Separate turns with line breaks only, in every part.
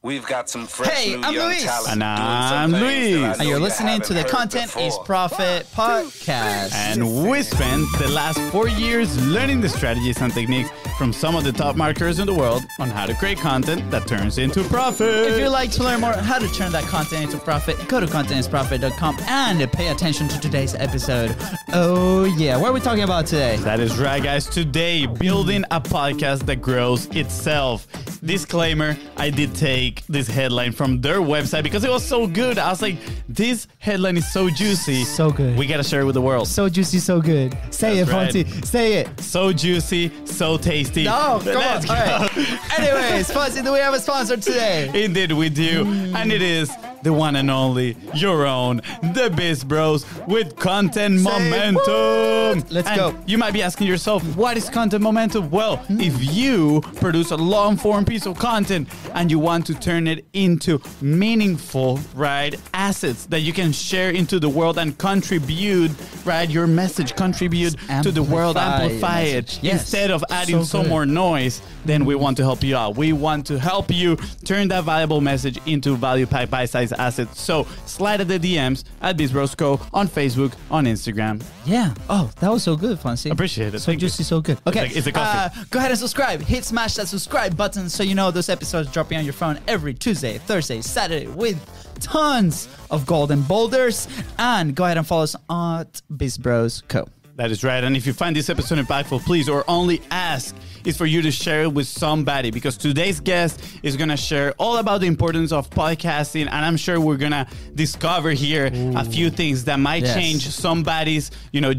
We've got some fresh
Hey,
new
I'm
young
Luis.
talent.
And I'm
doing some things
Luis.
that I
And
know
you're
you
listening to the
haven't heard
Content is
before.
Profit podcast.
And we spent the last 4 years learning the strategies and techniques from some of the top marketers in the world on how to create content that turns into profit.
If you'd like to learn more how to turn that content into profit, go to contentisprofit.com and pay attention to today's episode. Oh yeah, what are we talking about today?
That is right, guys. Today, building a podcast that grows itself. Disclaimer, I did take this headline from their website because it was so good. I was like, this headline is so juicy.
So good.
We got to share it with the world.
So juicy, so good. Say
That's
it,
right.
Fonzie. Say it.
So juicy, so tasty.
No, come
Let's
on.
go.
All right. Anyways, Fonzie, do we have a sponsor today?
Indeed we do. And it is the one and only, your own, the BIZBROS with Content Momentum.
Let's
And
go.
you might be asking yourself, what is Content Momentum? Well, if you produce a long-form piece of content and you want to turn it into meaningful, right, assets that you can share into the world and contribute, right, your message, contribute to the world, amplify it,
Yes.
instead of adding
So
some
good.
more noise, then we want to help you out. We want to help you turn that valuable message into value-packed bite-sized assets. So slide at the DMs at BIZBROS.co on Facebook, on Instagram.
Yeah. Oh, that was so good, Fonzie.
Appreciate it.
So
Thank you.
juicy, so good. Okay.
It's a coffee.
Go ahead and subscribe. Hit smash that subscribe button so you know those episodes dropping on your phone every Tuesday, Thursday, Saturday with tons of golden boulders. And go ahead and follow us at BIZBROS.co.
That is right. And if you find this episode impactful, please, or only ask, is for you to share it with somebody, because today's guest is going to share all about the importance of podcasting. And I'm sure we're going to discover here a few things that might change somebody's,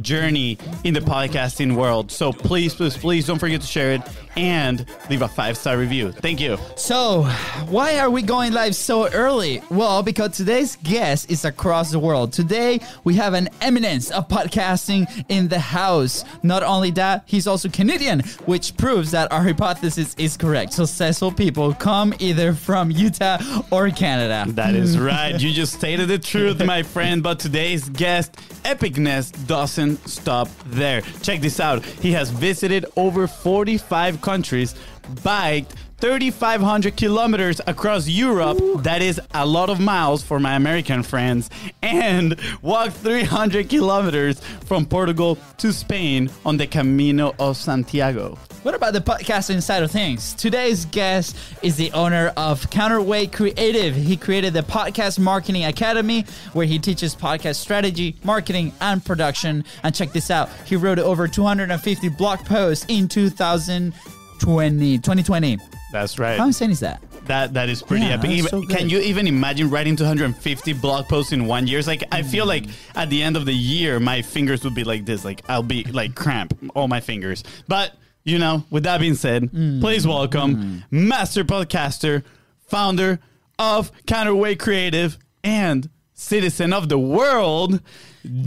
journey in the podcasting world. So please, please, please don't forget to share it and leave a 5-star review. Thank you.
So, why are we going live so early? Well, because today's guest is across the world. Today, we have an eminence of podcasting in the house. Not only that, he's also Canadian, which proves that our hypothesis is correct. Successful people come either from Utah or Canada.
That is right. You just stated the truth, my friend. But today's guest, epicness doesn't stop there. Check this out. He has visited over 45 countries, biked 3,500 kilometers across Europe. That is a lot of miles for my American friends. And walked 300 kilometers from Portugal to Spain on the Camino of Santiago.
What about the podcasting side of things? Today's guest is the owner of Counterweight Creative. He created the Podcast Marketing Academy, where he teaches podcast strategy, marketing, and production. And check this out. He wrote over 250 blog posts in 2020.
That's right.
How insane is that?
That is pretty epic.
that's so good.
Can you even imagine writing 250 blog posts in 1 year? It's like, I feel like at the end of the year, my fingers would be like this. Like, I'll be like cramp, all my fingers. But, with that being said, please welcome master podcaster, founder of Counterweight Creative, and citizen of the world,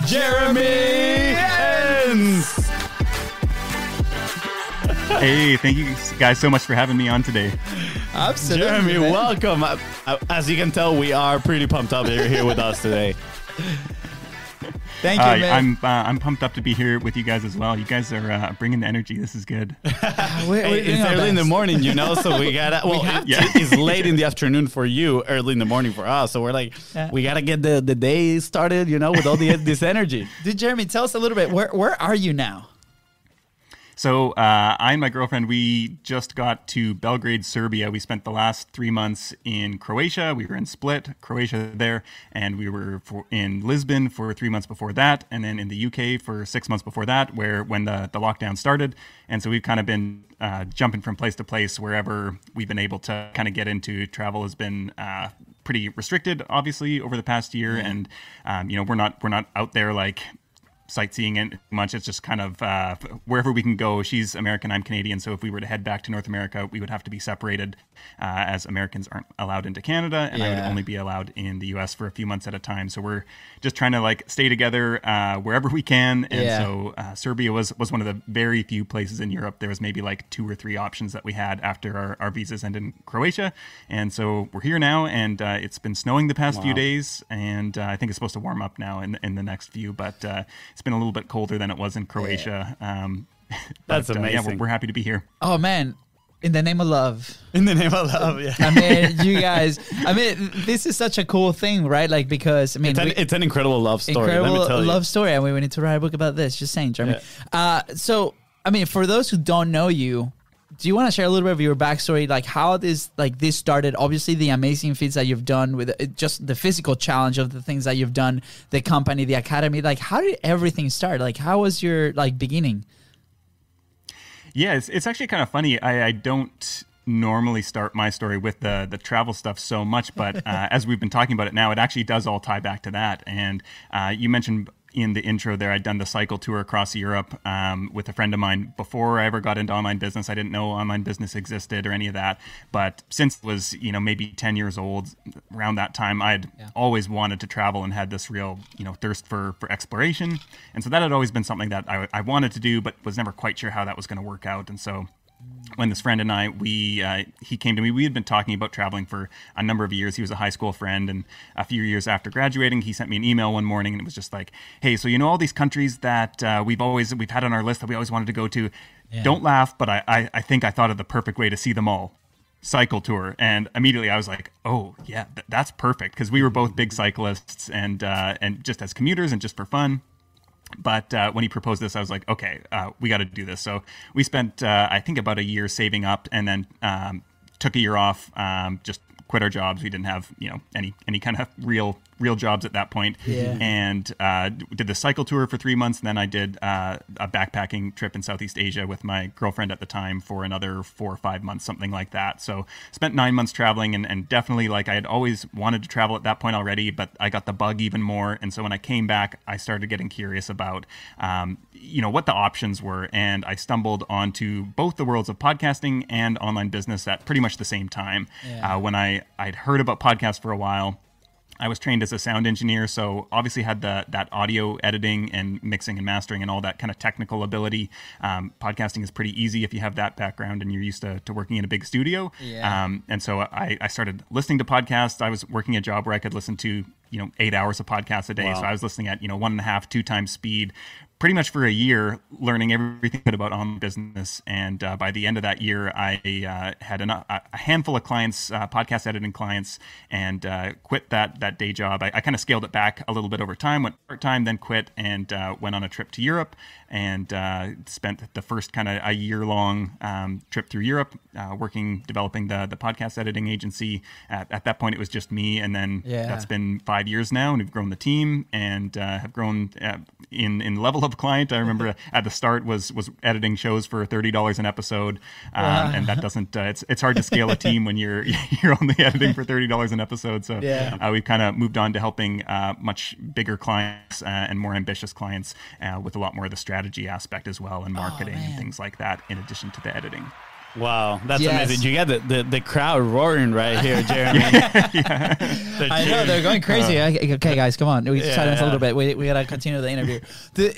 Jeremy Enns.
Hey, thank you guys so much for having me on today.
Absolutely.
Jeremy,
man.
welcome. As you can tell, we are pretty pumped up that you're here with us today.
Thank you, man.
I'm pumped up to be here with you guys as well. You guys are bringing the energy. This is good.
It's early in the morning, so we gotta. Well, it's late in the afternoon for you, early in the morning for us. So we're like, we gotta get the day started, with all this energy.
Dude, Jeremy, tell us a little bit. Where are you now?
So I and my girlfriend, we just got to Belgrade, Serbia. We spent the last 3 months in Croatia. We were in Split, Croatia there, and we were in Lisbon for 3 months before that, and then in the UK for 6 months before that, when the lockdown started. And so we've kind of been jumping from place to place wherever we've been able to kind of get into. Travel has been pretty restricted, obviously, over the past year, and we're not out there like sightseeing and much. It's just kind of wherever we can go. She's American, I'm Canadian, so if we were to head back to North America, we would have to be separated, as Americans aren't allowed into Canada, and I would only be allowed in the US for a few months at a time. So we're just trying to stay together wherever we can. And so Serbia was one of the very few places in Europe. There was maybe 2 or 3 options that we had after our visas ended in Croatia. And so we're here now, and it's been snowing the past few days, and I think it's supposed to warm up now in the next few, but it's been a little bit colder than it was in Croatia.
That's amazing.
We're happy to be here.
Oh, man. In the name of love.
In the name of love, yeah.
I mean, you guys, this is such a cool thing, right? Like, because,
it's an incredible love story.
Incredible
let me tell you.
love story. And we need to write a book about this. Just saying, Jeremy. Yeah. So, for those who don't know you, do you want to share a little bit of your backstory? Like, how this started? Obviously, the amazing feats that you've done with just the physical challenge of the things that you've done, the company, the academy. Like, how did everything start? Like, how was your, beginning?
Yeah, it's actually kind of funny. I don't normally start my story with the travel stuff so much, but as we've been talking about it now, it actually does all tie back to that. And you mentioned in the intro there, I'd done the cycle tour across Europe with a friend of mine. Before I ever got into online business, I didn't know online business existed or any of that. But since I was, maybe 10 years old, around that time, I'd always wanted to travel and had this real, thirst for exploration. And so that had always been something that I wanted to do, but was never quite sure how that was going to work out. And so when this friend and I, he came to me, we had been talking about traveling for a number of years. He was a high school friend, and a few years after graduating, he sent me an email one morning, and it was just like, hey, so all these countries that we've had on our list that we always wanted to go to. Yeah. Don't laugh, but I think I thought of the perfect way to see them all. Cycle tour. And immediately I was like, oh yeah, that's perfect, because we were both big cyclists and just as commuters and just for fun. But when he proposed this, I was like, okay, we got to do this. So we spent, I think, about a year saving up, and then took a year off, just quit our jobs. We didn't have, any kind of real jobs at that point. Yeah. And did the cycle tour for 3 months. And then I did a backpacking trip in Southeast Asia with my girlfriend at the time for another 4 or 5 months, something like that. So spent 9 months traveling, and definitely, I had always wanted to travel at that point already, but I got the bug even more. And so when I came back, I started getting curious about, what the options were. And I stumbled onto both the worlds of podcasting and online business at pretty much the same time. Yeah. When I'd heard about podcasts for a while, I was trained as a sound engineer, so obviously had that audio editing and mixing and mastering and all that kind of technical ability. Podcasting is pretty easy if you have that background and you're used to working in a big studio. Yeah. And so I started listening to podcasts. I was working a job where I could listen to 8 hours of podcasts a day. Wow. So I was listening at 1.5, 2 times speed, pretty much for a year, learning everything about online business. And by the end of that year, I had a handful of clients, podcast editing clients, and quit that day job. I kind of scaled it back a little bit over time, went part-time, then quit, and went on a trip to Europe, and spent the first kind of a year-long trip through Europe, developing the podcast editing agency. At that point, it was just me, and then that's been 5 years now, and we've grown the team and have grown in level of client. I remember at the start was editing shows for $30 an episode, and that doesn't. It's hard to scale a team when you're only editing for $30 an episode. So we've kind of moved on to helping much bigger clients and more ambitious clients with a lot more of the strategy aspect as well, and marketing and things like that, in addition to the editing.
Wow, that's amazing. You got the crowd roaring right here, Jeremy.
I know, they're going crazy. Okay, guys, come on. We silence a little bit. We got to continue the interview.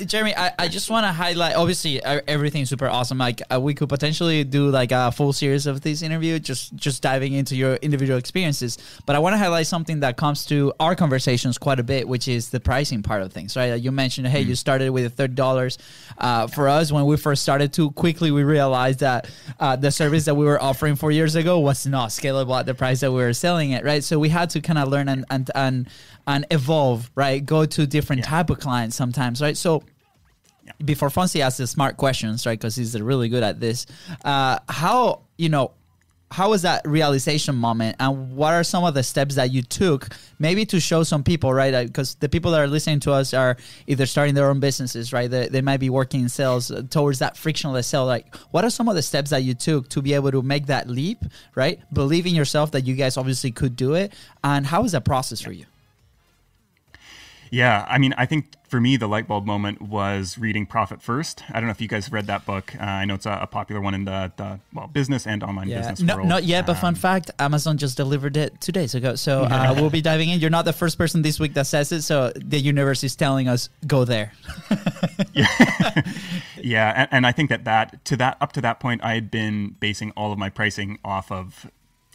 Jeremy, I just want to highlight, obviously, everything's super awesome. We could potentially do a full series of this interview, just diving into your individual experiences. But I want to highlight something that comes to our conversations quite a bit, which is the pricing part of things, right? You mentioned, hey, you started with $30. For us, when we first started, too quickly, we realized that the service that we were offering 4 years ago was not scalable at the price that we were selling it, right? So we had to kind of learn and evolve, right? Go to different type of clients sometimes, right? So before FONZI asks the smart questions, right? Because he's really good at this. How was that realization moment, and what are some of the steps that you took maybe to show some people, right? Because the people that are listening to us are either starting their own businesses, right? They might be working in sales towards that frictionless sale. What are some of the steps that you took to be able to make that leap, right? Believe in yourself that you guys obviously could do it. And how was that process for you?
Yeah, I think for me, the light bulb moment was reading Profit First. I don't know if you guys have read that book. I know it's a popular one in the business and online business world.
Not yet, but fun fact, Amazon just delivered it 2 days ago. So we'll be diving in. You're not the first person this week that says it, so the universe is telling us, go there. And I think that up to that point, I had been basing all of my pricing off of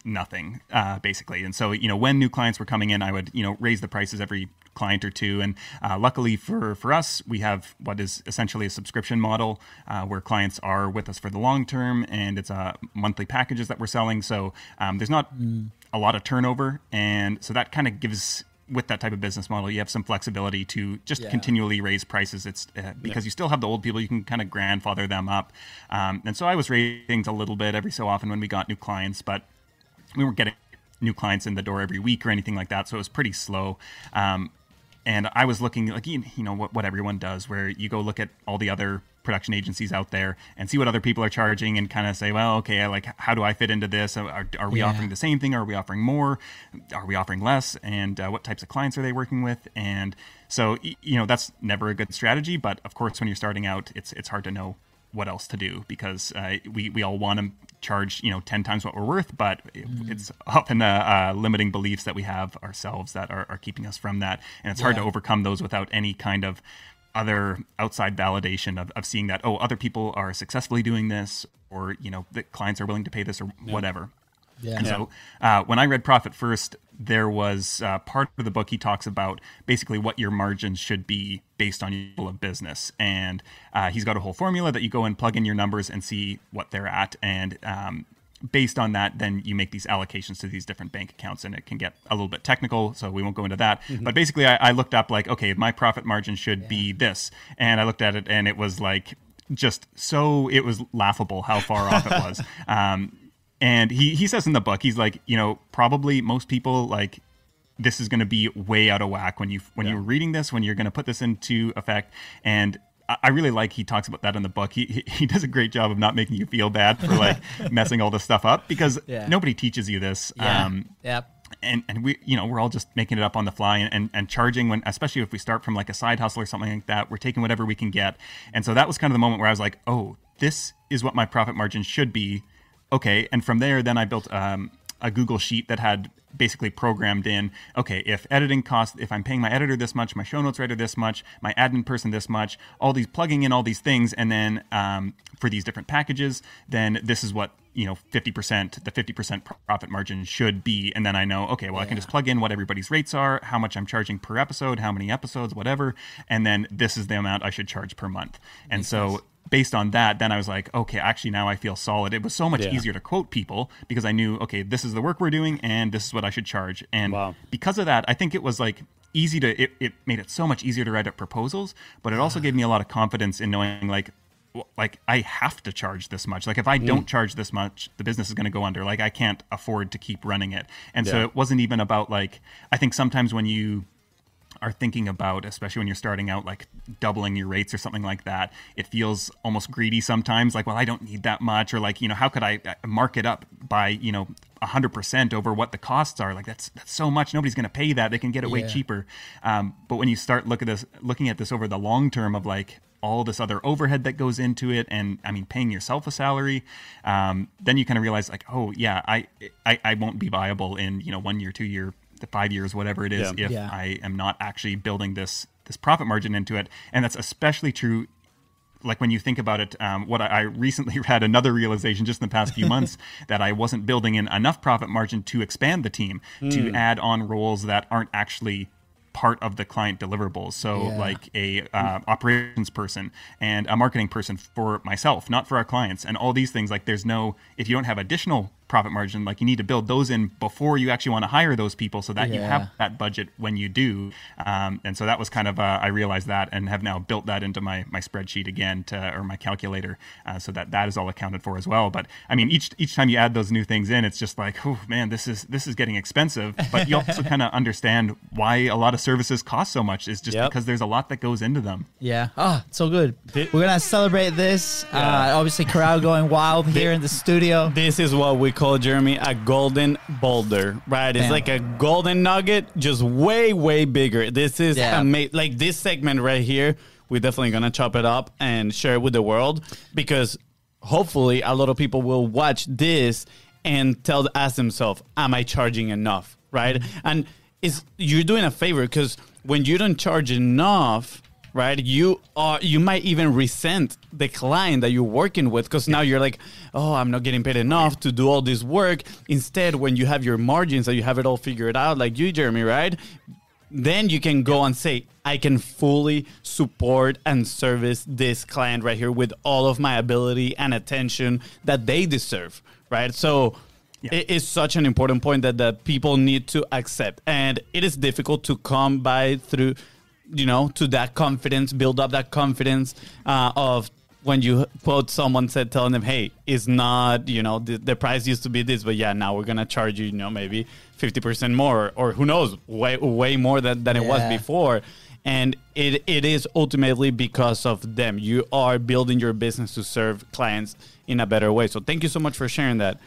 nothing, basically. And so, when new clients were coming in, I would, raise the prices every client or two. And luckily for us, we have what is essentially a subscription model where clients are with us for the long term, and it's monthly packages that we're selling. So there's not a lot of turnover. And so that kind of gives, with that type of business model, you have some flexibility to just continually raise prices. It's because you still have the old people, you can kind of grandfather them up. And so I was raising things a little bit every so often when we got new clients, but we weren't getting new clients in the door every week or anything like that. So it was pretty slow. And I was looking like, what everyone does, where you go look at all the other production agencies out there and see what other people are charging and kind of say, well, okay, like, how do I fit into this? Are we offering the same thing? Are we offering more? Are we offering less? And what types of clients are they working with? And so, that's never a good strategy. But of course, when you're starting out, it's hard to know what else to do, because we all want to charge 10 times what we're worth, but it's often limiting beliefs that we have ourselves that are keeping us from that, and it's hard to overcome those without any kind of other outside validation of seeing that, other people are successfully doing this, or that clients are willing to pay this, or whatever. And so when I read Profit First, there was part of the book he talks about basically what your margins should be based on your level of business. And he's got a whole formula that you go and plug in your numbers and see what they're at. And based on that, then you make these allocations to these different bank accounts, and it can get a little bit technical, so we won't go into that. But basically, I looked up like, okay, my profit margin should be this. And I looked at it, and it was like it was laughable how far off it was. And he says in the book, he's like, probably most people, like, this is going to be way out of whack when you're reading this, when you're going to put this into effect. And I really like, he talks about that in the book. He does a great job of not making you feel bad for like messing all this stuff up, because nobody teaches you this. And we, we're all just making it up on the fly and charging when, especially if we start from like a side hustle or something like that, we're taking whatever we can get. And so that was kind of the moment where I was like, oh, this is what my profit margin should be. Okay, and from there, then I built a Google sheet that had basically programmed in, okay, if editing costs, if I'm paying my editor this much, my show notes writer this much, my admin person this much, plugging in all these things, and then for these different packages, then this is what, 50%, the 50% profit margin should be. And then I know, okay, well, I can just plug in what everybody's rates are, how much I'm charging per episode, how many episodes, whatever, and then this is the amount I should charge per month. And based on that, then I was like, okay, actually now I feel solid. It was so much easier to quote people because I knew, okay, this is the work we're doing and this is what I should charge. And because of that, I think it was like easy to, it made it so much easier to write up proposals, but it also gave me a lot of confidence in knowing like I have to charge this much. Like if I don't charge this much, the business is going to go under. Like I can't afford to keep running it. And so it wasn't even about like, I think sometimes when you are thinking about, especially when you're starting out, like doubling your rates or something like that, it feels almost greedy sometimes. Like, well, I don't need that much, or like, how could I mark it up by, 100% over what the costs are? Like that's so much. Nobody's going to pay that. They can get it way cheaper. But when you start looking at this over the long term of like all this other overhead that goes into it, and I mean paying yourself a salary, then you kind of realize like, oh yeah, I won't be viable in 1 year, 2 year, 5 years, whatever it is, if I am not actually building this profit margin into it. And that's especially true like when you think about it, what I recently had another realization just in the past few months that I wasn't building in enough profit margin to expand the team, to add on roles that aren't actually part of the client deliverables. So like a operations person and a marketing person for myself, not for our clients, and all these things. Like there's no, if you don't have additional profit margin, like you need to build those in before you actually want to hire those people so that you have that budget when you do. And so that was kind of, I realized that and have now built that into my spreadsheet again or my calculator so that is all accounted for as well. But I mean, each time you add those new things in, it's just like, oh man, this is getting expensive. But you also kind of understand why a lot of services cost so much is just because there's a lot that goes into them. Yeah. Oh, so good. We're going to celebrate this. Obviously, crowd going wild here in the studio. This is what we call, Jeremy, a golden boulder, right? It's like a golden nugget, just way, way bigger. This is amazing. Like this segment right here, we're definitely going to chop it up and share it with the world, because hopefully a lot of people will watch this and ask themselves, am I charging enough, right? And you're doing a favor, because when you don't charge enough,
right? You might even resent the client that you're working with because now you're like, oh, I'm not getting paid enough to do all this work. Instead, when you have your margins and you have it all figured out, like you, Jeremy, right? Then you can go and say, I can fully support and service this client right here with all of my ability and attention that they deserve, right? So it is such an important point that people need to accept. And it is difficult to come by through, to that confidence, build up that confidence of when you quote someone telling them, hey, it's not, the price used to be this, but now we're going to charge you, maybe 50% more, or who knows, way more than it was before. And it is ultimately because of them. You are building your business to serve clients in a better way. So thank you so much for sharing that.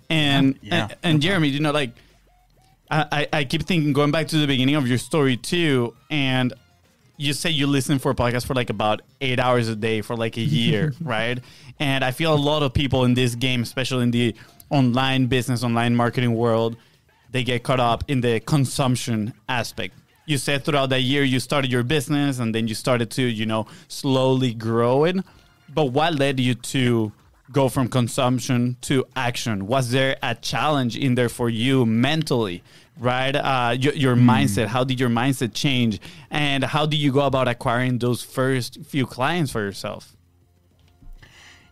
And Jeremy, I keep thinking, going back to the beginning of your story too, and you say you listen for a podcast for like about 8 hours a day for like a year, right? And I feel a lot of people in this game, especially in the online business, online marketing world, they get caught up in the consumption aspect. You said throughout that year you started your business and then you started to, slowly grow it. But what led you to go from consumption to action? Was there a challenge in there for you mentally, right? Your mindset, how did your mindset change? And how did you go about acquiring those first few clients for yourself?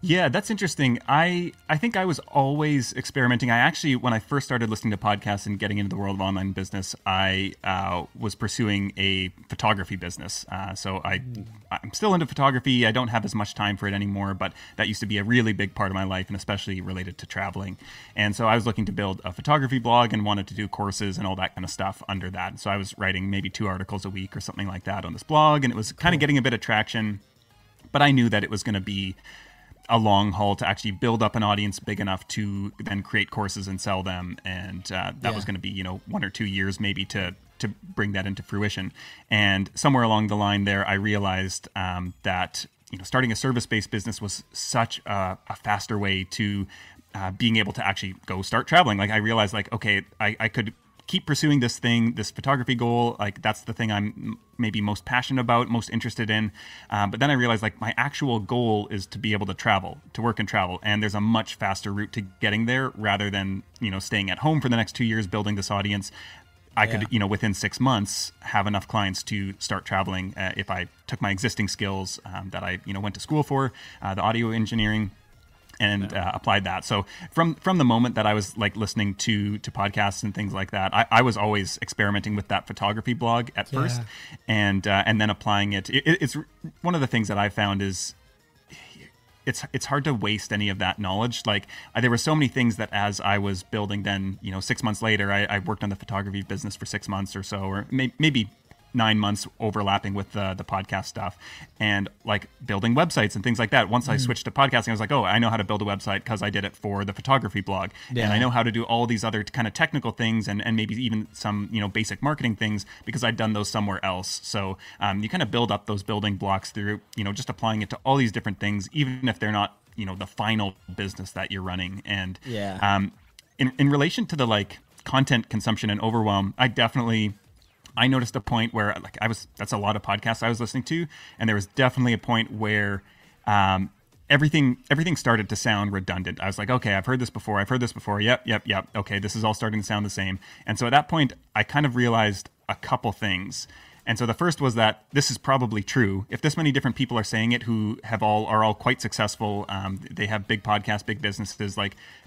Yeah, that's interesting. I think I was always experimenting. I actually, when I first started listening to podcasts and getting into the world of online business, I was pursuing a photography business. So I'm still into photography. I don't have as much time for it anymore, but that used to be a really big part of my life, and especially related to traveling. And so I was looking to build a photography blog and wanted to do courses and all that kind of stuff under that. So I was writing maybe 2 articles a week or something like that on this blog, and it was kind of getting a bit of traction. But I knew that it was going to be a long haul to actually build up an audience big enough to then create courses and sell them. And that was going to be, 1 or 2 years maybe to bring that into fruition. And somewhere along the line there, I realized that, starting a service-based business was such a faster way to being able to actually go start traveling. Like I realized okay, I could keep pursuing this thing, this photography goal. Like that's the thing I'm maybe most passionate about, most interested in. But then I realized my actual goal is to be able to travel, to work and travel. And there's a much faster route to getting there rather than, staying at home for the next 2 years, building this audience. I could, within 6 months have enough clients to start traveling if I took my existing skills that I, went to school for, the audio engineering, and applied that. So from the moment that I was listening to podcasts and things like that, I was always experimenting with that photography blog at first, and then applying it. It's one of the things that I found is it's hard to waste any of that knowledge. There were so many things that as I was building, then 6 months later, I worked on the photography business for 6 months or so, or maybe 9 months overlapping with the podcast stuff, and building websites and things like that. Once I switched to podcasting, I was like, oh, I know how to build a website because I did it for the photography blog. And I know how to do all these other kind of technical things and maybe even some, basic marketing things because I'd done those somewhere else. So you kind of build up those building blocks through, just applying it to all these different things, even if they're not, the final business that you're running. And in relation to the content consumption and overwhelm, I noticed a point where that's a lot of podcasts I was listening to. And there was definitely a point where everything started to sound redundant. I was like, okay, I've heard this before. Yep. Okay, this is all starting to sound the same. And so at that point, I kind of realized a couple things. And so the first was that this is probably true. If this many different people are saying it who are all quite successful, they have big podcasts, big businesses,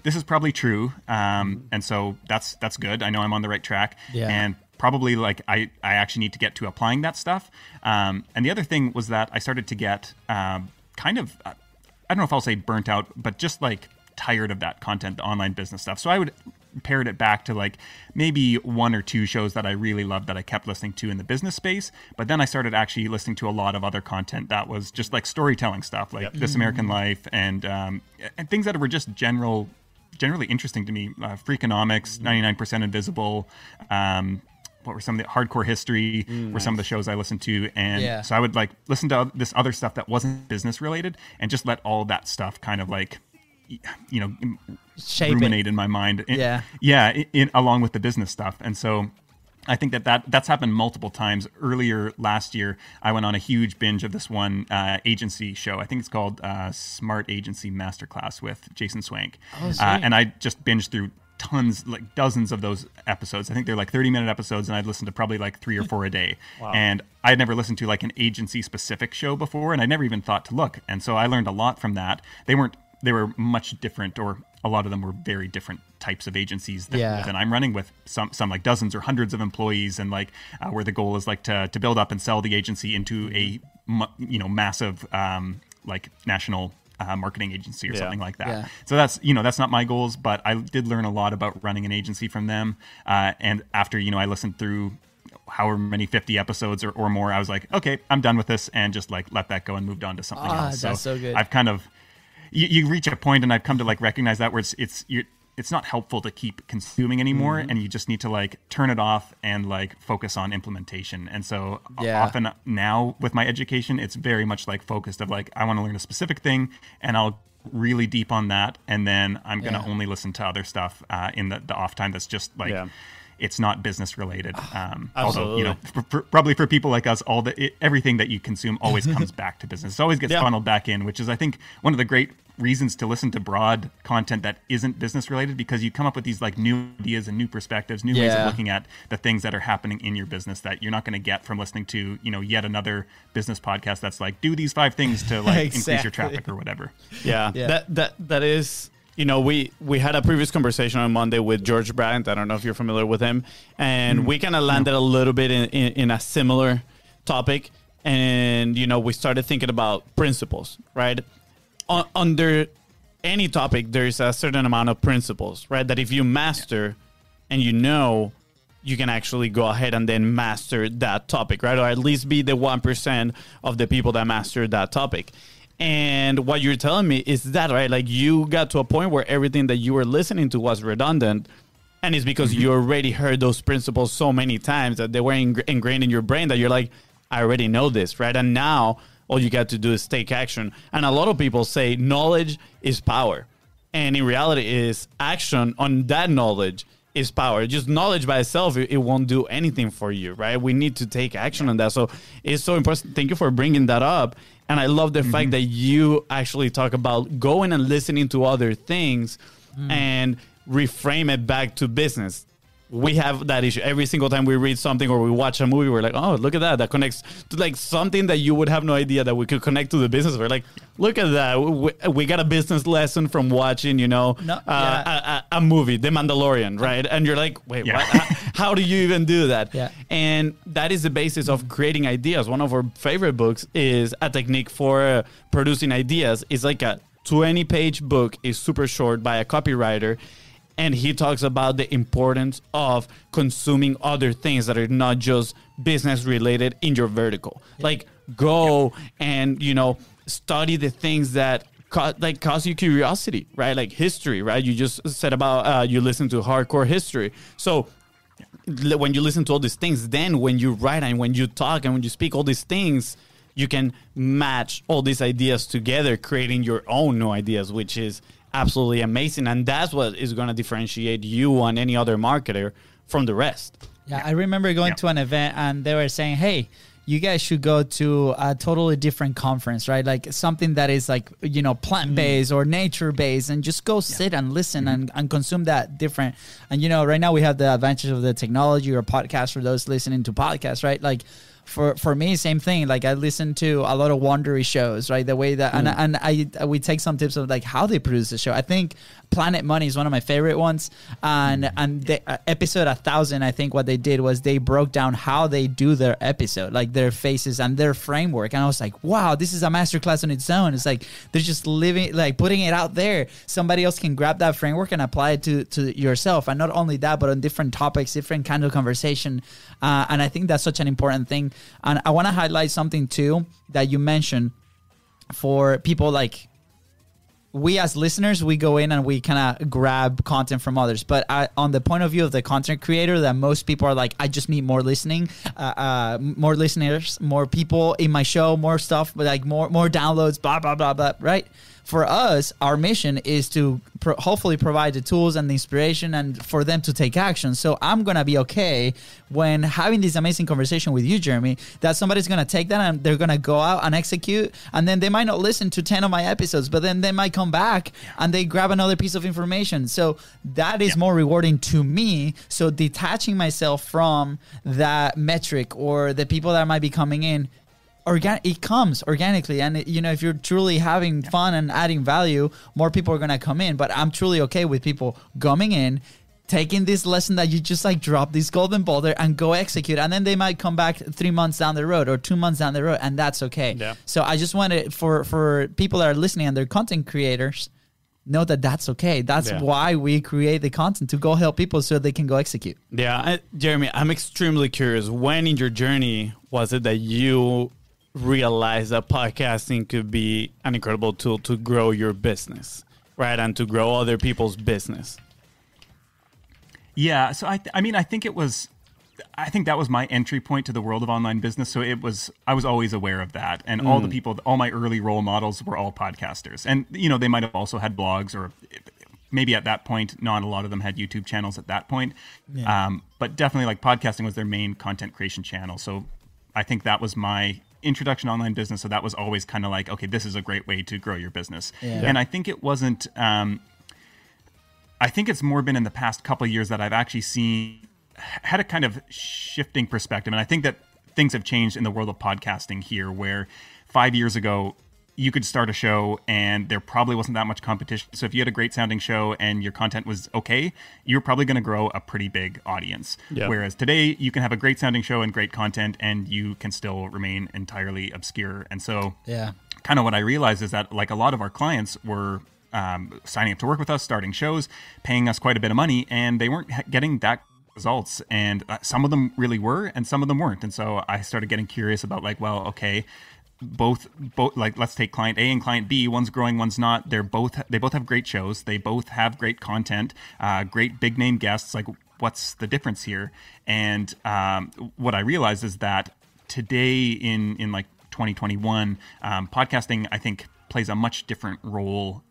this is probably true. And so that's good. I know I'm on the right track. Yeah. And probably I actually need to get to applying that stuff. And the other thing was that I started to get kind of, I don't know if I'll say burnt out, but just tired of that content, the online business stuff. So I would pared it back to maybe 1 or 2 shows that I really loved that I kept listening to in the business space. But then I started actually listening to a lot of other content that was just storytelling stuff, This American Life and things that were just generally interesting to me. Freakonomics, 99% Invisible, what were some of the Hardcore History were some of the shows I listened to. And so I would listen to this other stuff that wasn't business related and just let all that stuff kind of
shape
ruminate in my mind. Along with the business stuff. And so I think that's happened multiple times. Earlier last year, I went on a huge binge of this one agency show. I think it's called Smart Agency Masterclass with Jason Swank. And I just binged through tons, like dozens of those episodes. I think they're like 30-minute episodes, and I'd listened to probably like 3 or 4 a day. Wow. And I'd never listened to like an agency-specific show before, and I never even thought to look. And so I learned a lot from that. They were much different, or a lot of them were very different types of agencies than I'm running, with some like dozens or hundreds of employees, and like where the goal is like to build up and sell the agency into a massive like national marketing agency or something like that. Yeah. So that's not my goals, but I did learn a lot about running an agency from them. And after I listened through however many 50 episodes or more, I was like, okay, I'm done with this, and just like let that go and moved on to something else.
That's so good.
I've kind of you reach a point, and I've come to like recognize that where it's not helpful to keep consuming anymore, and you just need to like turn it off and like focus on implementation. And so often now with my education, it's very much like focused of like, I want to learn a specific thing, and I'll really deep on that, and then I'm going to only listen to other stuff in the off time that's just like it's not business related. Although probably for people like us, everything that you consume always comes back to business. It always gets funneled back in, which is I think one of the great reasons to listen to broad content that isn't business related, because you come up with these like new ideas and new perspectives, new ways of looking at the things that are happening in your business that you're not going to get from listening to yet another business podcast that's like, do these 5 things to like increase your traffic or whatever.
That is, we had a previous conversation on Monday with George Bryant. I don't know if you're familiar with him, and we kind of landed a little bit in a similar topic, and we started thinking about principles, right? Under any topic, there's a certain amount of principles, right? That if you master and you can actually go ahead and then master that topic, right? Or at least be the 1% of the people that master that topic. And what you're telling me is that, right? Like you got to a point where everything that you were listening to was redundant. And it's because you already heard those principles so many times that they were ingrained in your brain that you're like, I already know this, right? And now all you got to do is take action. And a lot of people say knowledge is power. And in reality is action on that knowledge is power. Just knowledge by itself, it won't do anything for you, right? We need to take action on that. So it's so important. Thank you for bringing that up. And I love the fact that you actually talk about going and listening to other things and reframe it back to business. We have that issue every single time we read something or we watch a movie. We're like, oh, look at that. That connects to like something that you would have no idea that we could connect to the business. We're like, look at that. We got a business lesson from watching, a movie, The Mandalorian, right? And you're like, wait, what? How do you even do that? Yeah. And that is the basis of creating ideas. One of our favorite books is A Technique for Producing Ideas. It's like a 20-page book. It's super short by a copywriter. And he talks about the importance of consuming other things that are not just business related in your vertical. Like go and, study the things that cause you curiosity, right? Like history, right? You just said about you listen to hardcore history. So when you listen to all these things, then when you write and when you talk and when you speak all these things, you can match all these ideas together, creating your own new ideas, which is absolutely amazing. And that's what is going to differentiate you and any other marketer from the rest.
Yeah, I remember going to an event and they were saying, hey, you guys should go to a totally different conference, right? Like something that is like, plant-based or nature-based, and just go sit and listen and consume that different. And, right now we have the advantage of the technology or podcast for those listening to podcasts, right? Like, for me, same thing. Like I listen to a lot of Wondery shows, right? The way that and we take some tips of like how they produce the show. I think Planet Money is one of my favorite ones, and the episode 1000. I think what they did was they broke down how they do their episode, like their faces and their framework. And I was like, wow, this is a masterclass on its own. It's like they're just putting it out there. Somebody else can grab that framework and apply it to yourself. And not only that, but on different topics, different kind of conversation. And I think that's such an important thing. And I want to highlight something too that you mentioned for people like we as listeners, we go in and we kind of grab content from others. But on the point of view of the content creator, that most people are like, I just need more listening, more listeners, more people in my show, more stuff, but like more downloads, blah, blah, blah, blah, right? for us, our mission is to hopefully provide the tools and the inspiration and for them to take action. So I'm going to be okay when having this amazing conversation with you, Jeremy, that somebody's going to take that and they're going to go out and execute. And then they might not listen to 10 of my episodes, but then they might come back and they grab another piece of information. So that is more rewarding to me. So detaching myself from that metric or the people that might be coming in, it comes organically. And if you're truly having fun and adding value, more people are going to come in. But I'm truly okay with people coming in, taking this lesson that you just like drop this golden boulder and go execute. And then they might come back 3 months down the road or 2 months down the road. And that's okay. Yeah. So I just wanted for people that are listening and they're content creators, know that that's okay. That's why we create the content, to go help people so they can go execute.
Yeah. Jeremy, I'm extremely curious. When in your journey was it that you realize that podcasting could be an incredible tool to grow your business, right? And to grow other people's business.
Yeah. So I think that was my entry point to the world of online business. So I was always aware of that. And all my early role models were all podcasters. And, they might have also had blogs, or maybe at that point, not a lot of them had YouTube channels at that point. Yeah. But definitely like podcasting was their main content creation channel. So I think that was my introduction to online business. So that was always kind of like, okay, this is a great way to grow your business. Yeah. And I think it wasn't, I think it's more been in the past couple of years that I've actually had a kind of shifting perspective. And I think that things have changed in the world of podcasting here, where 5 years ago, you could start a show and there probably wasn't that much competition. So if you had a great sounding show and your content was okay, you're probably going to grow a pretty big audience. Yep. Whereas today you can have a great sounding show and great content and you can still remain entirely obscure. And so kind of what I realized is that like a lot of our clients were signing up to work with us, starting shows, paying us quite a bit of money, and they weren't getting that results. And some of them really were and some of them weren't. And so I started getting curious about like, well, okay, both like let's take client A and client B, one's growing, one's not. They both have great shows, they both have great content, great big name guests. Like, what's the difference here? And what I realized is that today in like 2021, podcasting, I think, plays a much different role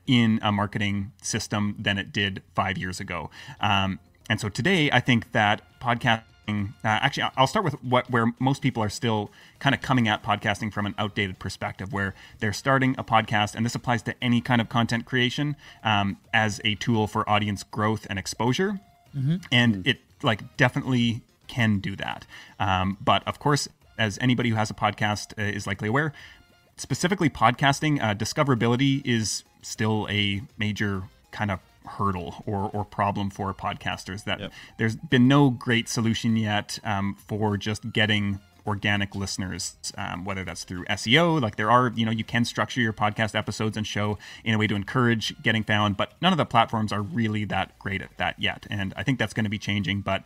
in a marketing system than it did 5 years ago. And so today, I think that podcasting, actually, I'll start with where most people are still kind of coming at podcasting from an outdated perspective, where they're starting a podcast, and this applies to any kind of content creation, as a tool for audience growth and exposure. Mm-hmm. And it like definitely can do that. But of course, as anybody who has a podcast is likely aware, specifically podcasting, discoverability is still a major kind of hurdle or problem for podcasters. That there's been no great solution yet for just getting organic listeners, whether that's through SEO. Like there are, you can structure your podcast episodes and show in a way to encourage getting found, but none of the platforms are really that great at that yet. And I think that's going to be changing, but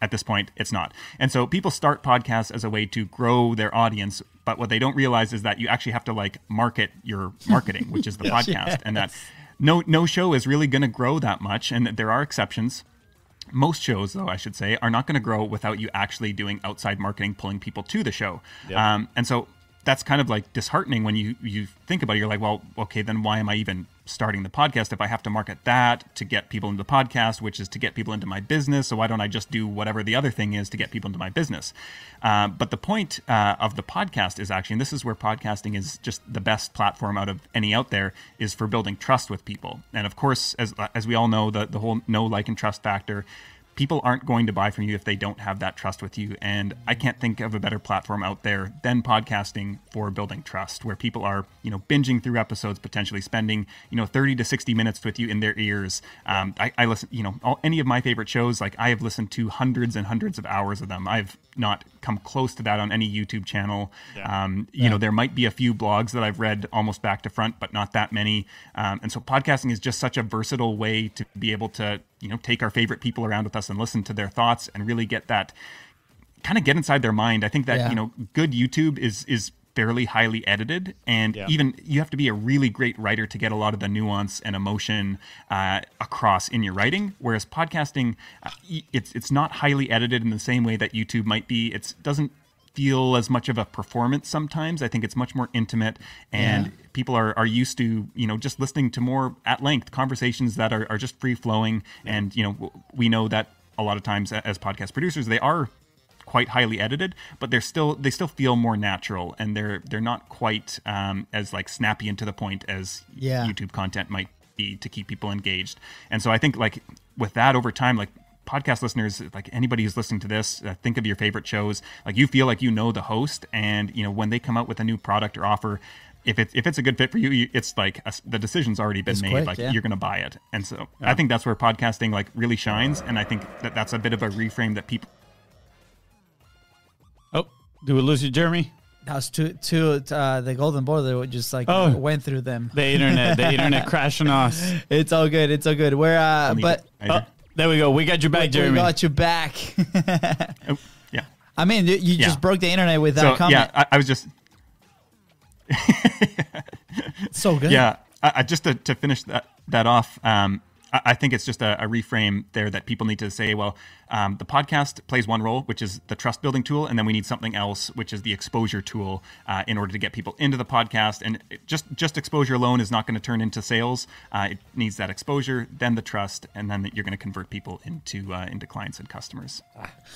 at this point, it's not. And so people start podcasts as a way to grow their audience, but what they don't realize is that you actually have to like market your marketing, which is the podcast, and that no show is really going to grow that much. And there are exceptions. Most shows, though, I should say, are not going to grow without you actually doing outside marketing, pulling people to the show. Yep. And so that's kind of like disheartening when you think about it. You're like, well, okay, then why am I even starting the podcast if I have to market that to get people into the podcast, which is to get people into my business? So why don't I just do whatever the other thing is to get people into my business? But the point of the podcast is actually, and this is where podcasting is just the best platform out of any out there, is for building trust with people. And of course, as we all know, the whole know, like, and trust factor, people aren't going to buy from you if they don't have that trust with you. And I can't think of a better platform out there than podcasting for building trust, where people are, binging through episodes, potentially spending, 30 to 60 minutes with you in their ears. I listen, any of my favorite shows, like I have listened to hundreds and hundreds of hours of them. I've not come close to that on any YouTube channel. There might be a few blogs that I've read almost back to front, but not that many. And so podcasting is just such a versatile way to be able to, take our favorite people around with us and listen to their thoughts and really get inside their mind. I think that, good YouTube is fairly highly edited, and even you have to be a really great writer to get a lot of the nuance and emotion across in your writing. Whereas podcasting, it's not highly edited in the same way that YouTube might be. It doesn't feel as much of a performance sometimes. I think it's much more intimate, and people are used to, just listening to more at length conversations that are just free flowing. And, we know that a lot of times as podcast producers, they are quite highly edited, but they still feel more natural, and they're not quite as like snappy and to the point as YouTube content might be to keep people engaged. And so I think like with that over time, like podcast listeners, like anybody who's listening to this, think of your favorite shows. Like you feel like the host, and when they come out with a new product or offer, if it's a good fit for you, it's like the decision's already been made. Quick, you're going to buy it. And so I think that's where podcasting like really shines. And I think that's a bit of a reframe that people.
Oh, do we lose you, Jeremy?
That was the golden border just like went through them.
The internet crashing us.
It's all good. It's all good. We're
there we go. We got you back, Jeremy.
We got you back.
Yeah.
I mean, you just broke the internet with that comment.
Yeah, I was just.
So good.
Yeah, I just to finish that off. I think it's just a reframe there that people need to say, well, the podcast plays one role, which is the trust building tool, and then we need something else, which is the exposure tool, in order to get people into the podcast. And just exposure alone is not going to turn into sales. It needs that exposure, then the trust, and then you're going to convert people into clients and customers.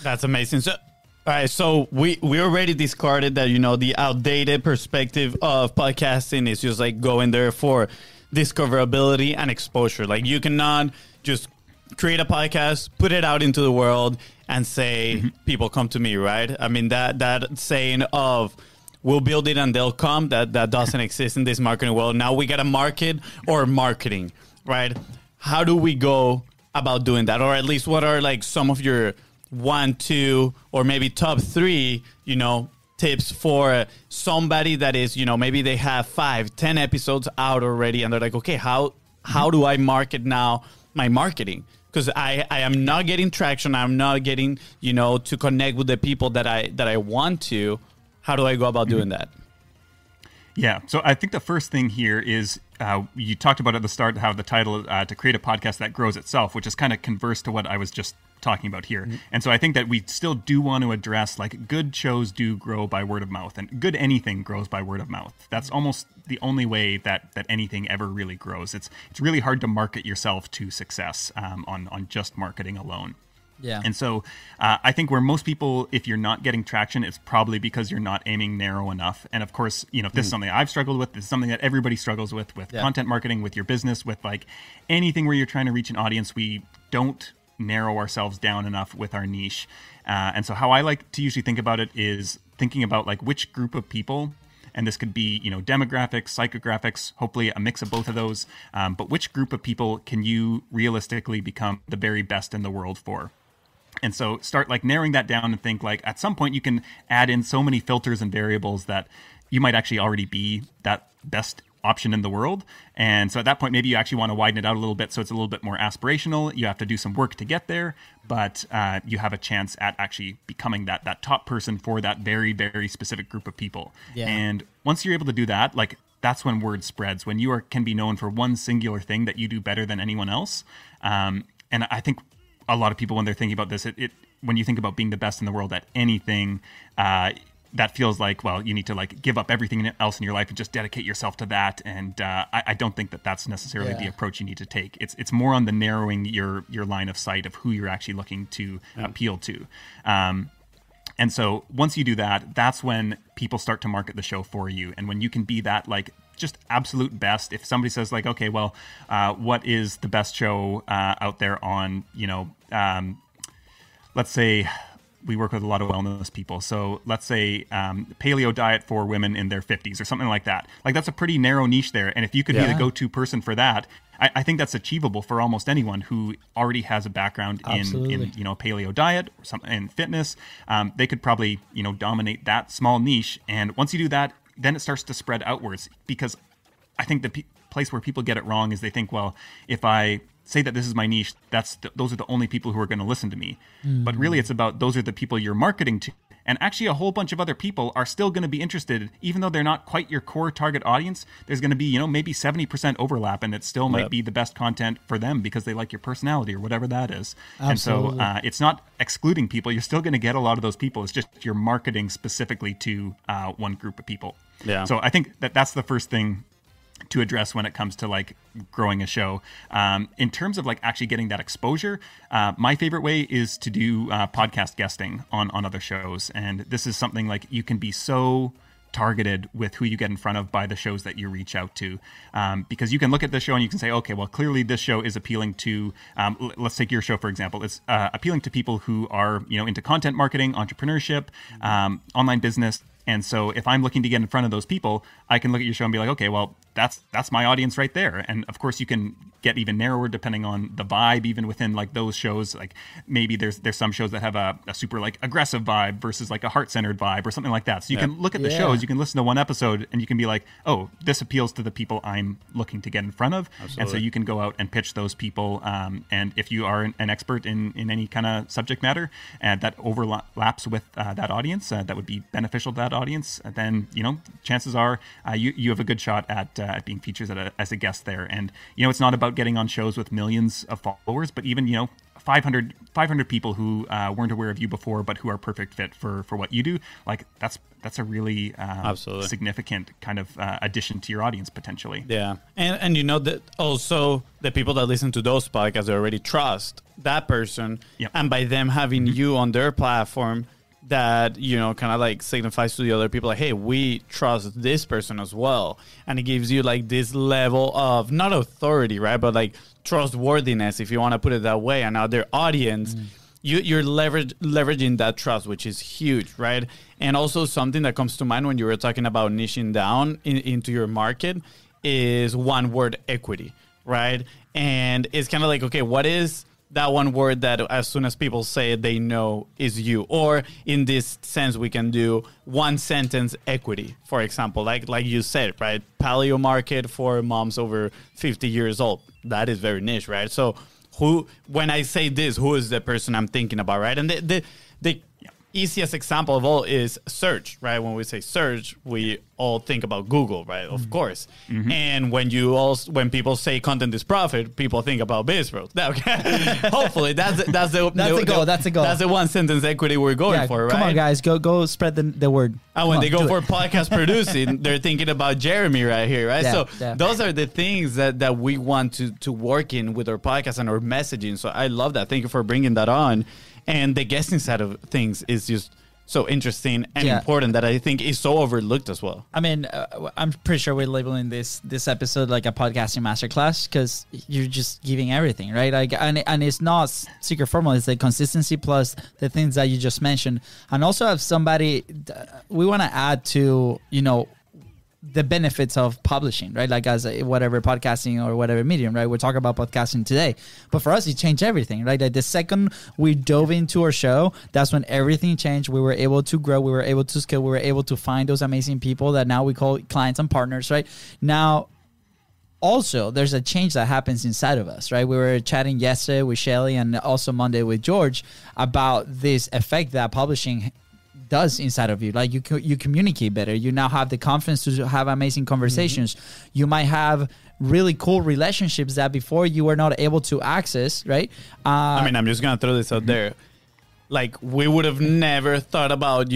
That's amazing. So, all right, so we already discarded that, the outdated perspective of podcasting is just like going there for discoverability and exposure. Like you cannot just create a podcast, put it out into the world, and say, people come to me, right? I mean, that saying of we'll build it and they'll come, that doesn't exist in this marketing world. Now we got to market or marketing, right? How do we go about doing that? Or at least what are like some of your 1, 2, or maybe top 3, tips for somebody that is, maybe they have 5, 10 episodes out already, and they're like, okay, how do I market now my marketing? Because I am not getting traction. I'm not getting, to connect with the people that I want to. How do I go about doing that?
Yeah. So I think the first thing here is you talked about at the start how the title to create a podcast that grows itself, which is kind of converse to what I was just talking about here. And so I think that we still do want to address like good shows do grow by word of mouth, and good anything grows by word of mouth. That's almost the only way that anything ever really grows. It's really hard to market yourself to success on just marketing alone.
Yeah.
And so I think where most people, if you're not getting traction, it's probably because you're not aiming narrow enough. And of course, if this is something I've struggled with, this is something that everybody struggles with content marketing, with your business, with like anything where you're trying to reach an audience, we don't narrow ourselves down enough with our niche. And so how I like to usually think about it is thinking about like which group of people, and this could be, demographics, psychographics, hopefully a mix of both of those, but which group of people can you realistically become the very best in the world for? And so start like narrowing that down and think like at some point you can add in so many filters and variables that you might actually already be that best option in the world. And so at that point, maybe you actually want to widen it out a little bit so it's a little bit more aspirational. You have to do some work to get there, but you have a chance at actually becoming that top person for that very, very specific group of people. Yeah. And once you're able to do that, like that's when word spreads, when you can be known for one singular thing that you do better than anyone else. And I think a lot of people, when they're thinking about this, when you think about being the best in the world at anything, that feels like, well, you need to like give up everything else in your life and just dedicate yourself to that. And I don't think that that's necessarily the approach you need to take. It's more on the narrowing your line of sight of who you're actually looking to appeal to. And so once you do that, that's when people start to market the show for you. And when you can be that like just absolute best, if somebody says like, okay, well, what is the best show out there on, let's say we work with a lot of wellness people. So let's say paleo diet for women in their 50s or something like that. Like that's a pretty narrow niche there. And if you could be the go-to person for that, I think that's achievable for almost anyone who already has a background in paleo diet or in fitness. They could probably, dominate that small niche. And once you do that, then it starts to spread outwards, because I think the place where people get it wrong is they think, well, if I say that this is my niche, those are the only people who are going to listen to me. But really it's about those are the people you're marketing to, And actually a whole bunch of other people are still going to be interested, even though they're not quite your core target audience. There's going to be, maybe 70% overlap, and it still might be the best content for them because they like your personality or whatever that is.
Absolutely.
And so it's not excluding people. You're still going to get a lot of those people. It's just you're marketing specifically to one group of people.
Yeah.
So I think that's the first thing to address when it comes to like growing a show. In terms of like actually getting that exposure, my favorite way is to do podcast guesting on other shows. And this is something like you can be so targeted with who you get in front of by the shows that you reach out to. Because you can look at the show and you can say, okay, well, clearly this show is appealing to, let's take your show, for example. It's appealing to people who are, into content marketing, entrepreneurship, online business. And so if I'm looking to get in front of those people, I can look at your show and be like, okay, well, that's my audience right there. And of course you can get even narrower depending on the vibe, even within like those shows. Like maybe there's some shows that have a super like aggressive vibe versus like a heart-centered vibe or something like that. So you can look at the shows, you can listen to one episode and you can be like, oh, this appeals to the people I'm looking to get in front of. Absolutely. And so you can go out and pitch those people. And if you are an expert in any kind of subject matter and that overlaps with that audience, that would be beneficial to that audience, then, chances are you have a good shot at being featured as a guest there. And, it's not about getting on shows with millions of followers, but even, 500 people who weren't aware of you before, but who are perfect fit for what you do. Like that's a really significant kind of addition to your audience potentially.
Yeah. And that also the people that listen to those podcasts, they already trust that person. Yep. And by them having you on their platform, that, kind of like signifies to the other people like, hey, we trust this person as well. And it gives you like this level of not authority, right? But like trustworthiness, if you want to put it that way. And now their audience, you're leveraging that trust, which is huge, right? And also something that comes to mind when you were talking about niching down into your market is one word equity, right? And it's kind of like, okay, what is that one word that as soon as people say it, they know is you? Or in this sense, we can do one sentence equity, for example, like you said, right? Paleo market for moms over 50 years old. That is very niche, right? So when I say this, who is the person I'm thinking about, right? And the easiest example of all is search, right? When we say search, we all think about Google, right? Of course. Mm-hmm. And when people say content is profit, people think about BIZBROS. Okay. Hopefully that's the goal. That's the one sentence equity we're going for, right?
Come on, guys, go spread the word.
And when they go for podcast producing, they're thinking about Jeremy right here, right? So those are the things that we want to work in with our podcast and our messaging. So I love that. Thank you for bringing that on. And the guesting side of things is just so interesting and important that I think is so overlooked as well.
I mean, I'm pretty sure we're labeling this episode like a podcasting masterclass because you're just giving everything, right? Like, and it's not secret formula. It's the consistency plus the things that you just mentioned. And also have somebody we want to add to, the benefits of publishing, right? Like as whatever podcasting or whatever medium, right? We're talking about podcasting today, but for us, it changed everything, right? Like the second we dove into our show, that's when everything changed. We were able to grow. We were able to scale. We were able to find those amazing people that now we call clients and partners, right? Now, also, there's a change that happens inside of us, right? We were chatting yesterday with Shelly and also Monday with George about this effect that publishing does inside of you. Like you communicate better. You now have the confidence to have amazing conversations. Mm-hmm. You might have really cool relationships that before you were not able to access, right?
I'm just going to throw this out there. Like we would have never thought about,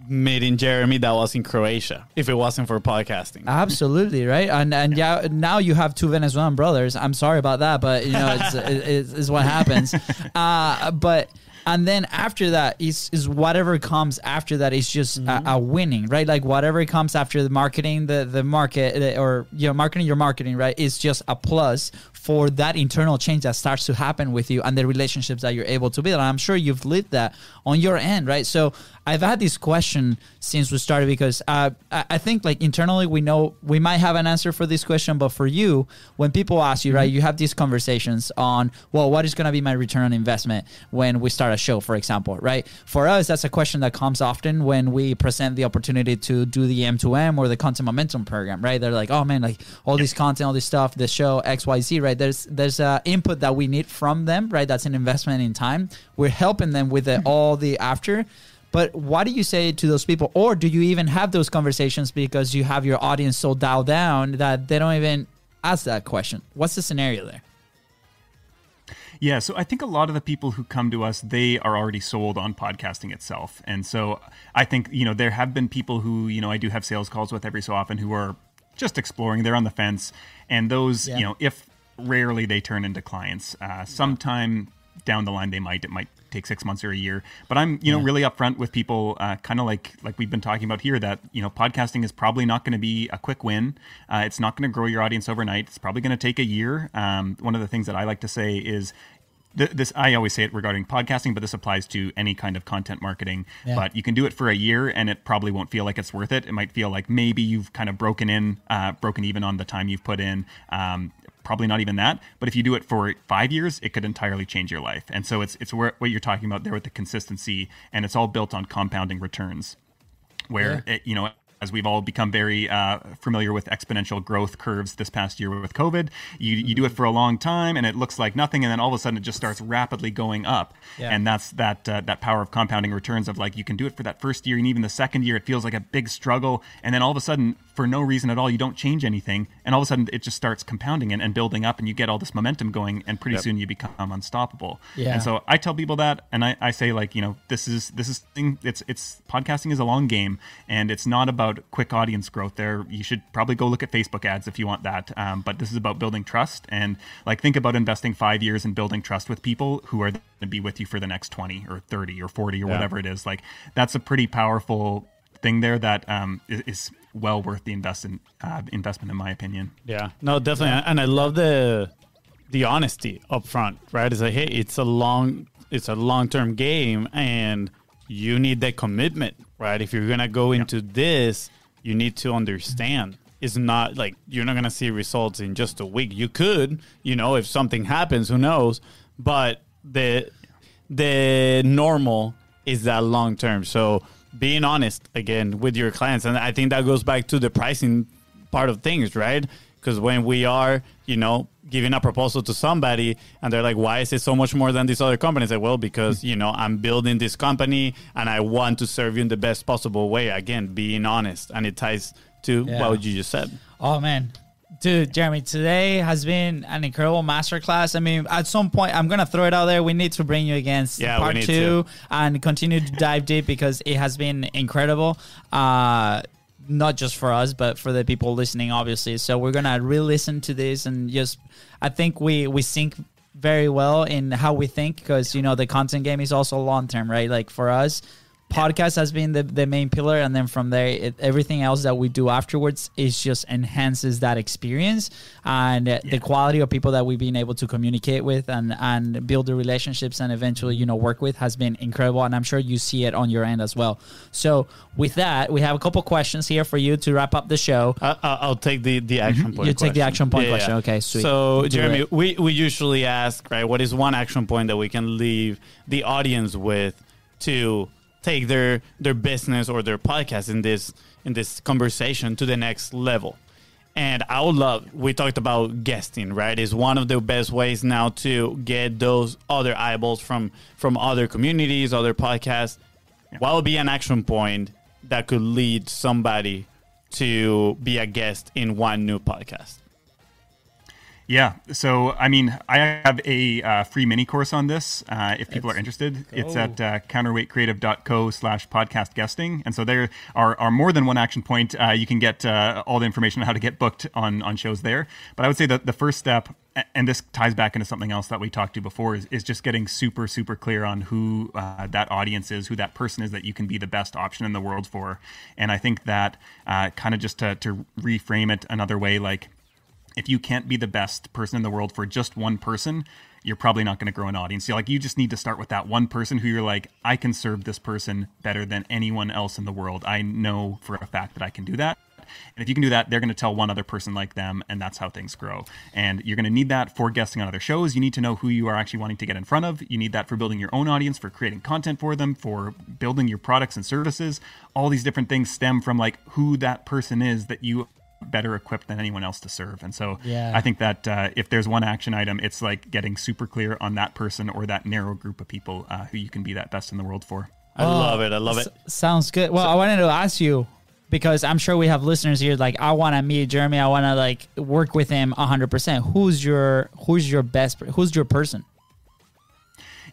meeting Jeremy that was in Croatia if it wasn't for podcasting.
Absolutely, right? And yeah, now you have two Venezuelan brothers. I'm sorry about that, but it's what happens. And then after that is whatever comes after that is just a winning, right? Like whatever comes after the marketing, the market, or marketing your marketing, right? Is just a plus for that internal change that starts to happen with you and the relationships that you're able to build. And I'm sure you've lived that on your end, right? So I've had this question since we started because I think like internally we know we might have an answer for this question, but for you, when people ask you, right, you have these conversations on, well, what is going to be my return on investment when we start a show, for example, right? For us, that's a question that comes often when we present the opportunity to do the M2M or the Content Momentum program, right? They're like, oh man, like all this content, all this stuff, the show XYZ, right? There's input that we need from them, right? That's an investment in time. We're helping them with all the after. But what do you say to those people? Or do you even have those conversations because you have your audience so dialed down that they don't even ask that question? What's the scenario there?
Yeah, so I think a lot of the people who come to us, they are already sold on podcasting itself. And so I think, there have been people who, I do have sales calls with every so often who are just exploring, they're on the fence. And those, if rarely they turn into clients, sometime down the line, it might take 6 months or a year. But I'm, really upfront with people, kind of like we've been talking about here, that, podcasting is probably not going to be a quick win. It's not going to grow your audience overnight. It's probably going to take a year. One of the things that I like to say is, this, I always say it regarding podcasting, but this applies to any kind of content marketing. Yeah. But you can do it for a year and it probably won't feel like it's worth it. It might feel like maybe you've kind of broken even on the time you've put in. Probably not even that. But if you do it for 5 years, it could entirely change your life. And so it's what you're talking about there with the consistency, and it's all built on compounding returns, where as we've all become very familiar with exponential growth curves this past year with COVID, you do it for a long time and it looks like nothing, and then all of a sudden it just starts rapidly going up. Yeah. And that's that power of compounding returns of you can do it for that first year, and even the second year it feels like a big struggle, and then all of a sudden, for no reason at all, you don't change anything, and all of a sudden it just starts compounding and building up, and you get all this momentum going, and pretty soon you become unstoppable. Yeah. And so I tell people that, and I say this is it's podcasting is a long game, and it's not about quick audience growth. There, you should probably go look at Facebook ads if you want that. But this is about building trust, and think about investing 5 years in building trust with people who are going to be with you for the next 20 or 30 or 40 or whatever it is. That's a pretty powerful thing there that is well worth the investment in my opinion.
Yeah, no, definitely. And I love the honesty up front, right? It's hey, it's a long-term game, and you need that commitment, right? If you're gonna go into this, you need to understand it's not you're not gonna see results in just a week. You could, if something happens, who knows? But the normal is that long term. So being honest again with your clients, and I think that goes back to the pricing part of things, right? Because when we are, giving a proposal to somebody and they're like, why is it so much more than these other companies? I say, well, because, I'm building this company and I want to serve you in the best possible way. Again, being honest. And it ties to what you just said.
Oh, man. Dude, Jeremy, today has been an incredible masterclass. I mean, at some point, I'm going to throw it out there. We need to bring you again part 2 and continue to dive deep, because it has been incredible. Not just for us, but for the people listening, obviously. So we're going to re-listen to this, and I think we sync very well in how we think, because, the content game is also long-term, right? For us, podcast has been the main pillar, and then from there, everything else that we do afterwards is just enhances that experience and the quality of people that we've been able to communicate with and build the relationships and eventually, work with has been incredible. And I'm sure you see it on your end as well. So with that, we have a couple questions here for you to wrap up the show.
I'll take the action point.
You take the action point question. Yeah. Okay, sweet.
So Jeremy, we usually ask, right, what is one action point that we can leave the audience with to take their business or their podcast in this conversation to the next level? And I would love, we talked about guesting, right? It's one of the best ways now to get those other eyeballs from other communities, other podcasts. Yeah. What would be an action point that could lead somebody to be a guest in one new podcast?
Yeah. So, I mean, I have a free mini course on this. If people are interested, it's at counterweightcreative.co/podcast guesting. And so there are more than one action point. You can get all the information on how to get booked on shows there. But I would say that the first step, and this ties back into something else that we talked to before, is just getting super, super clear on who that audience is, who that person is that you can be the best option in the world for. And I think that kind of just to reframe it another way, if you can't be the best person in the world for just one person, you're probably not going to grow an audience. You just need to start with that one person who you're I can serve this person better than anyone else in the world. I know for a fact that I can do that. And if you can do that, they're going to tell one other person like them, and that's how things grow. And you're going to need that for guesting on other shows. You need to know who you are actually wanting to get in front of. You need that for building your own audience, for creating content for them, for building your products and services. All these different things stem from who that person is that you better equipped than anyone else to serve. And so I think that if there's one action item, it's getting super clear on that person or that narrow group of people who you can be that best in the world for.
I love it. I love it.
Sounds good. Well, I wanted to ask you, because I'm sure we have listeners here, like, I want to meet Jeremy. I want to, like, work with him 100%. Who's your person?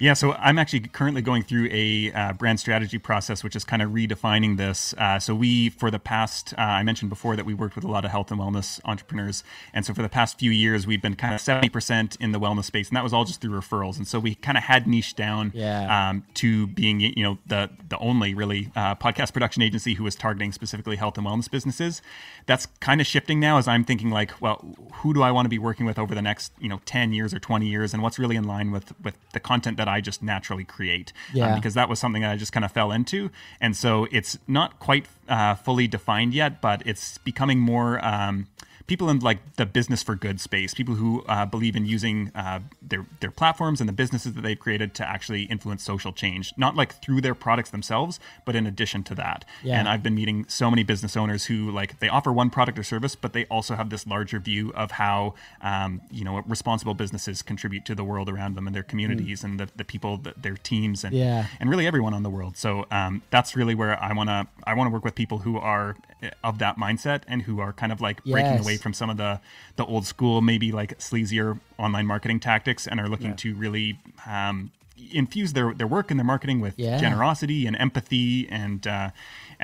Yeah, so I'm actually currently going through a brand strategy process, which is kind of redefining this. So we, for the past, I mentioned before that we worked with a lot of health and wellness entrepreneurs. And so for the past few years, we've been kind of 70% in the wellness space, and that was all just through referrals. And so we kind of had niched down to being, the only really podcast production agency who was targeting specifically health and wellness businesses. That's kind of shifting now, as I'm thinking like, well, who do I want to be working with over the next, 10 years or 20 years, and what's really in line with the content that I just naturally create, because that was something that I just kind of fell into. And so it's not quite fully defined yet, but it's becoming more people in like the business for good space, people who believe in using their platforms and the businesses that they've created to actually influence social change, not like through their products themselves, but in addition to that. Yeah. And I've been meeting so many business owners who like they offer one product or service, but they also have this larger view of how responsible businesses contribute to the world around them and their communities and the people, their teams, and really everyone on the world. So that's really where I want to work with people who are of that mindset and who are kind of like breaking away from some of the old school, maybe like sleazier online marketing tactics, and are looking to really infuse their work and their marketing with generosity and empathy and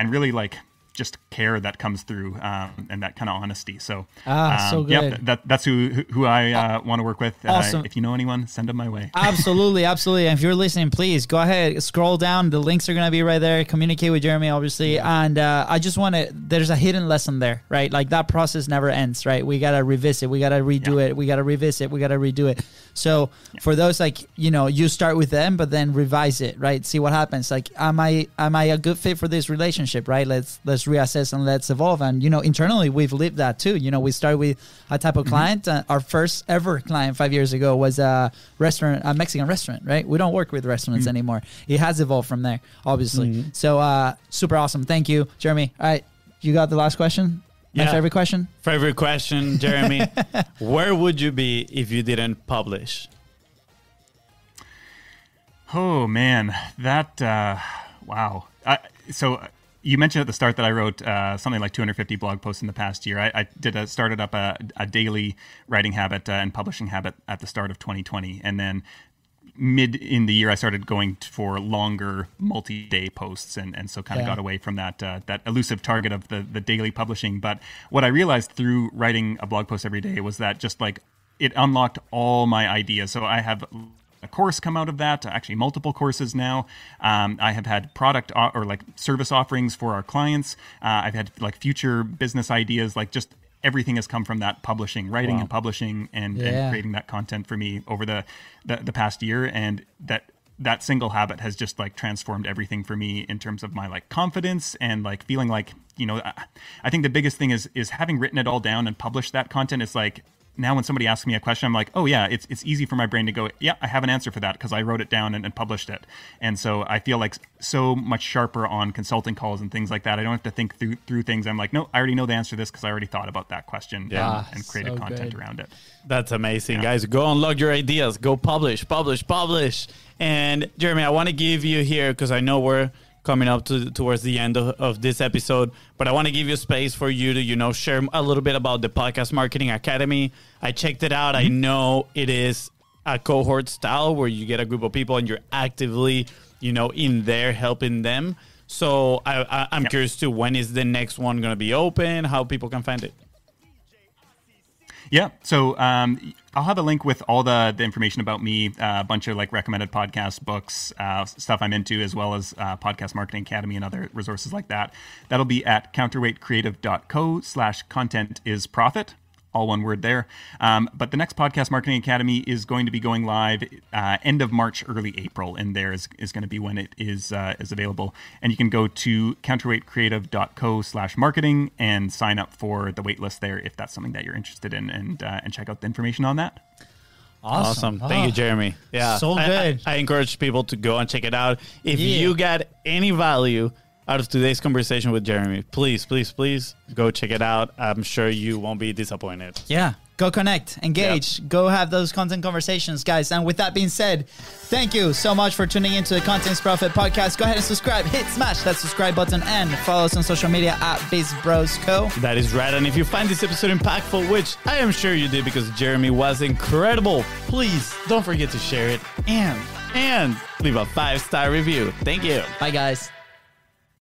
really like just care that comes through and that kind of honesty. So so good. Yeah, that's who I want to work with.
Awesome.
If you know anyone, send them my way.
Absolutely. And if you're listening, please go ahead, scroll down. The links are going to be right there. Communicate with Jeremy, obviously. And I just want to, there's a hidden lesson there, right? Like that process never ends, right? We got to revisit. We got to redo it. We got to revisit. We got to redo it. So for those, like, you start with them, but then revise it, right? See what happens. Like, am I a good fit for this relationship, right? Let's reassess and let's evolve. And, internally we've lived that too. We started with a type of client. Our first ever client 5 years ago was a Mexican restaurant, right? We don't work with restaurants anymore. It has evolved from there, obviously. So super awesome. Thank you, Jeremy. All right. You got the last question? My favorite question?
Favorite question, Jeremy. Where would you be if you didn't publish?
Oh, man. That, wow. So you mentioned at the start that I wrote something like 250 blog posts in the past year. I started up a daily writing habit and publishing habit at the start of 2020. And then mid in the year, I started going for longer multi-day posts, and so kind of got away from that elusive target of the daily publishing. But what I realized through writing a blog post every day was that just like it unlocked all my ideas. So I have a course come out of that, actually multiple courses now. I have had product or like service offerings for our clients. I've had like future business ideas, like just everything has come from that publishing, writing and publishing and creating that content for me over the past year. And that single habit has just like transformed everything for me in terms of my like confidence and like feeling like, I think the biggest thing is having written it all down and published that content. It's like, now when somebody asks me a question, I'm like, oh yeah, it's easy for my brain to go, yeah, I have an answer for that because I wrote it down and published it. And so I feel like so much sharper on consulting calls and things like that. I don't have to think through things. I'm like, no, I already know the answer to this because I already thought about that question and created content around it.
That's amazing, guys. Go unlock your ideas. Go publish. And Jeremy, I want to give you here, because I know we're coming up towards the end of this episode, but I want to give you space for you to, share a little bit about the Podcast Marketing Academy. I checked it out. I know it is a cohort style where you get a group of people and you're actively, in there helping them. So I'm curious too, when is the next one going to be open? How people can find it?
Yeah, so I'll have a link with all the information about me, a bunch of like recommended podcasts, books, stuff I'm into, as well as Podcast Marketing Academy and other resources like that. That'll be at counterweightcreative.co/content-is-profit. All one word there. But the next Podcast Marketing Academy is going to be going live end of March, early April, and there is going to be when it is available. And you can go to counterweightcreative.co/marketing and sign up for the waitlist there if that's something that you're interested in, and check out the information on that.
Awesome. Thank you, Jeremy. Yeah,
so good.
I encourage people to go and check it out. If you got any value out of today's conversation with Jeremy, please go check it out. I'm sure you won't be disappointed.
Yeah. Go connect, engage, go have those content conversations, guys. And with that being said, thank you so much for tuning into the Content's Profit podcast. Go ahead and subscribe, smash that subscribe button, and follow us on social media at BIZBROS.
That is right. And if you find this episode impactful, which I am sure you did because Jeremy was incredible, please don't forget to share it and leave a 5-star review. Thank you.
Bye, guys.